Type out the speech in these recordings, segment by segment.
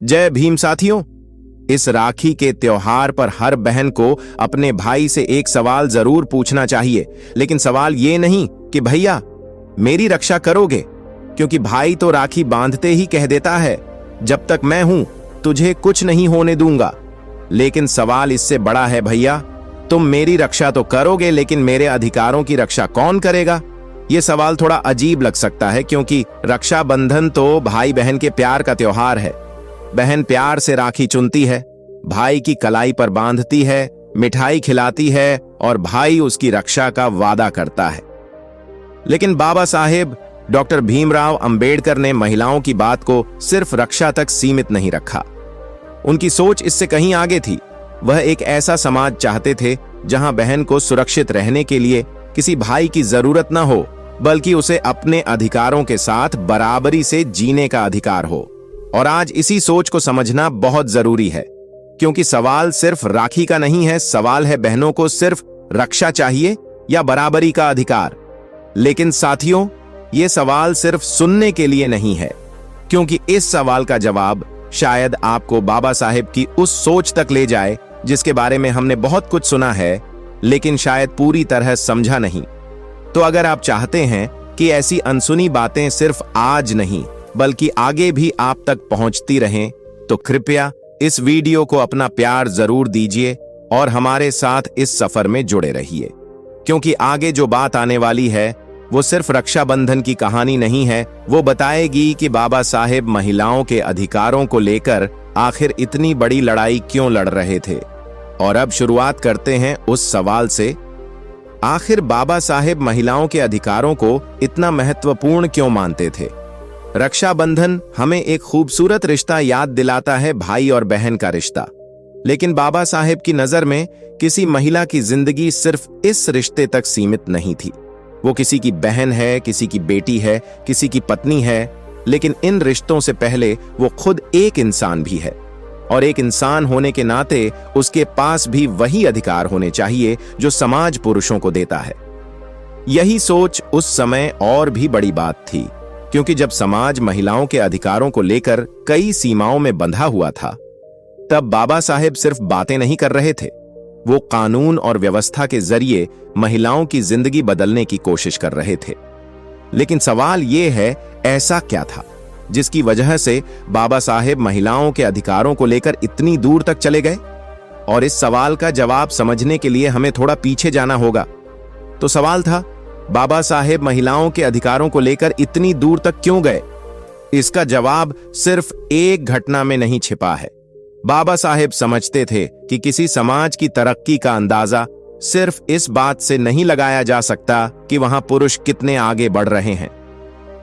जय भीम साथियों। इस राखी के त्योहार पर हर बहन को अपने भाई से एक सवाल जरूर पूछना चाहिए, लेकिन सवाल ये नहीं कि भैया मेरी रक्षा करोगे, क्योंकि भाई तो राखी बांधते ही कह देता है जब तक मैं हूं तुझे कुछ नहीं होने दूंगा। लेकिन सवाल इससे बड़ा है, भैया तुम मेरी रक्षा तो करोगे, लेकिन मेरे अधिकारों की रक्षा कौन करेगा? यह सवाल थोड़ा अजीब लग सकता है, क्योंकि रक्षाबंधन तो भाई बहन के प्यार का त्योहार है। बहन प्यार से राखी चुनती है, भाई की कलाई पर बांधती है, मिठाई खिलाती है और भाई उसकी रक्षा का वादा करता है। लेकिन बाबा साहेब डॉक्टर भीमराव अंबेडकर ने महिलाओं की बात को सिर्फ रक्षा तक सीमित नहीं रखा। उनकी सोच इससे कहीं आगे थी। वह एक ऐसा समाज चाहते थे जहां बहन को सुरक्षित रहने के लिए किसी भाई की जरूरत न हो, बल्कि उसे अपने अधिकारों के साथ बराबरी से जीने का अधिकार हो। और आज इसी सोच को समझना बहुत जरूरी है, क्योंकि सवाल सिर्फ राखी का नहीं है। सवाल है बहनों को सिर्फ रक्षा चाहिए या बराबरी का अधिकार। लेकिन साथियों, यह सवाल सिर्फ सुनने के लिए नहीं है, क्योंकि इस सवाल का जवाब शायद आपको बाबा साहेब की उस सोच तक ले जाए जिसके बारे में हमने बहुत कुछ सुना है, लेकिन शायद पूरी तरह समझा नहीं। तो अगर आप चाहते हैं कि ऐसी अनसुनी बातें सिर्फ आज नहीं बल्कि आगे भी आप तक पहुंचती रहें, तो कृपया इस वीडियो को अपना प्यार जरूर दीजिए और हमारे साथ इस सफर में जुड़े रहिए, क्योंकि आगे जो बात आने वाली है वो सिर्फ रक्षाबंधन की कहानी नहीं है। वो बताएगी कि बाबा साहेब महिलाओं के अधिकारों को लेकर आखिर इतनी बड़ी लड़ाई क्यों लड़ रहे थे। और अब शुरुआत करते हैं उस सवाल से, आखिर बाबा साहेब महिलाओं के अधिकारों को इतना महत्वपूर्ण क्यों मानते थे? रक्षाबंधन हमें एक खूबसूरत रिश्ता याद दिलाता है, भाई और बहन का रिश्ता। लेकिन बाबा साहेब की नजर में किसी महिला की जिंदगी सिर्फ इस रिश्ते तक सीमित नहीं थी। वो किसी की बहन है, किसी की बेटी है, किसी की पत्नी है, लेकिन इन रिश्तों से पहले वो खुद एक इंसान भी है। और एक इंसान होने के नाते उसके पास भी वही अधिकार होने चाहिए जो समाज पुरुषों को देता है। यही सोच उस समय और भी बड़ी बात थी, क्योंकि जब समाज महिलाओं के अधिकारों को लेकर कई सीमाओं में बंधा हुआ था, तब बाबा साहेब सिर्फ बातें नहीं कर रहे थे, वो कानून और व्यवस्था के जरिए महिलाओं की जिंदगी बदलने की कोशिश कर रहे थे। लेकिन सवाल यह है, ऐसा क्या था जिसकी वजह से बाबा साहेब महिलाओं के अधिकारों को लेकर इतनी दूर तक चले गए? और इस सवाल का जवाब समझने के लिए हमें थोड़ा पीछे जाना होगा। तो सवाल था, बाबा साहेब महिलाओं के अधिकारों को लेकर इतनी दूर तक क्यों गए? इसका जवाब सिर्फ एक घटना में नहीं छिपा है। बाबा साहेब समझते थे कि किसी समाज की तरक्की का अंदाजा सिर्फ इस बात से नहीं लगाया जा सकता कि वहां पुरुष कितने आगे बढ़ रहे हैं।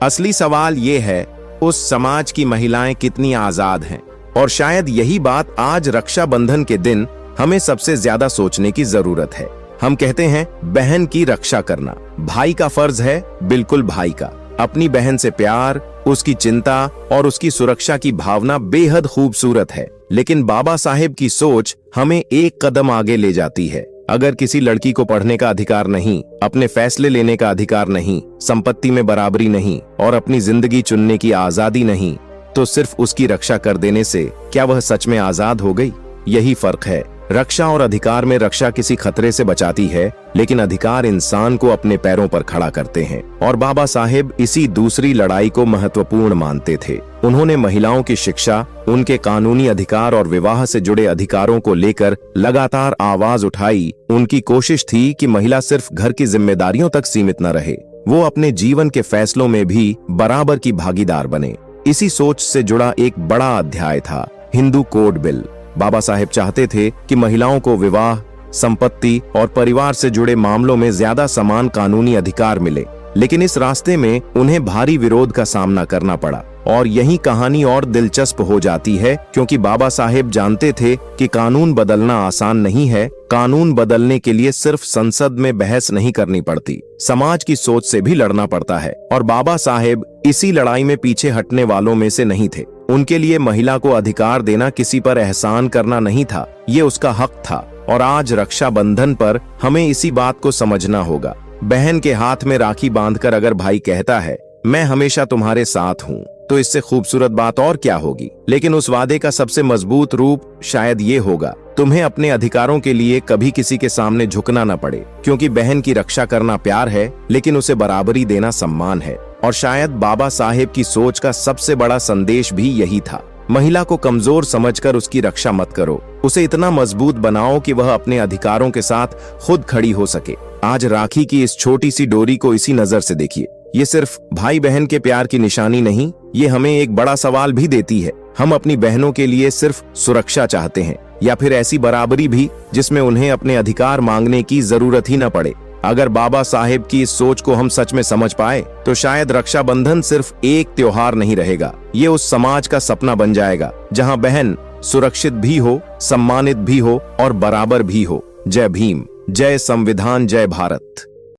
असली सवाल यह है, उस समाज की महिलाएं कितनी आजाद हैं। और शायद यही बात आज रक्षाबंधन के दिन हमें सबसे ज्यादा सोचने की जरूरत है। हम कहते हैं बहन की रक्षा करना भाई का फर्ज है, बिल्कुल भाई का। अपनी बहन से प्यार, उसकी चिंता और उसकी सुरक्षा की भावना बेहद खूबसूरत है। लेकिन बाबा साहेब की सोच हमें एक कदम आगे ले जाती है। अगर किसी लड़की को पढ़ने का अधिकार नहीं, अपने फैसले लेने का अधिकार नहीं, संपत्ति में बराबरी नहीं और अपनी जिंदगी चुनने की आजादी नहीं, तो सिर्फ उसकी रक्षा कर देने से क्या वह सच में आजाद हो गई? यही फर्क है। रक्षा और अधिकार में रक्षा किसी खतरे से बचाती है, लेकिन अधिकार इंसान को अपने पैरों पर खड़ा करते हैं। और बाबा साहेब इसी दूसरी लड़ाई को महत्वपूर्ण मानते थे। उन्होंने महिलाओं की शिक्षा, उनके कानूनी अधिकार और विवाह से जुड़े अधिकारों को लेकर लगातार आवाज उठाई। उनकी कोशिश थी कि महिला सिर्फ घर की जिम्मेदारियों तक सीमित न रहे, वो अपने जीवन के फैसलों में भी बराबर की भागीदार बने। इसी सोच से जुड़ा एक बड़ा अध्याय था हिंदू कोड बिल। बाबा साहेब चाहते थे कि महिलाओं को विवाह, संपत्ति और परिवार से जुड़े मामलों में ज्यादा समान कानूनी अधिकार मिले। लेकिन इस रास्ते में उन्हें भारी विरोध का सामना करना पड़ा। और यही कहानी और दिलचस्प हो जाती है, क्योंकि बाबा साहेब जानते थे कि कानून बदलना आसान नहीं है। कानून बदलने के लिए सिर्फ संसद में बहस नहीं करनी पड़ती, समाज की सोच से भी लड़ना पड़ता है। और बाबा साहेब इसी लड़ाई में पीछे हटने वालों में से नहीं थे। उनके लिए महिला को अधिकार देना किसी पर एहसान करना नहीं था, ये उसका हक था। और आज रक्षाबंधन पर हमें इसी बात को समझना होगा। बहन के हाथ में राखी बांधकर अगर भाई कहता है, मैं हमेशा तुम्हारे साथ हूँ, तो इससे खूबसूरत बात और क्या होगी। लेकिन उस वादे का सबसे मजबूत रूप शायद ये होगा, तुम्हें अपने अधिकारों के लिए कभी किसी के सामने झुकना न पड़े, क्योंकि बहन की रक्षा करना प्यार है, लेकिन उसे बराबरी देना सम्मान है। और शायद बाबा साहेब की सोच का सबसे बड़ा संदेश भी यही था। महिला को कमजोर समझकर उसकी रक्षा मत करो, उसे इतना मजबूत बनाओ कि वह अपने अधिकारों के साथ खुद खड़ी हो सके। आज राखी की इस छोटी सी डोरी को इसी नजर से देखिए। ये सिर्फ भाई बहन के प्यार की निशानी नहीं, ये हमें एक बड़ा सवाल भी देती है। हम अपनी बहनों के लिए सिर्फ सुरक्षा चाहते हैं, या फिर ऐसी बराबरी भी जिसमें उन्हें अपने अधिकार मांगने की जरूरत ही न पड़े। अगर बाबा साहेब की इस सोच को हम सच में समझ पाए, तो शायद रक्षाबंधन सिर्फ एक त्योहार नहीं रहेगा, ये उस समाज का सपना बन जाएगा जहां बहन सुरक्षित भी हो, सम्मानित भी हो और बराबर भी हो। जय भीम, जय संविधान, जय भारत।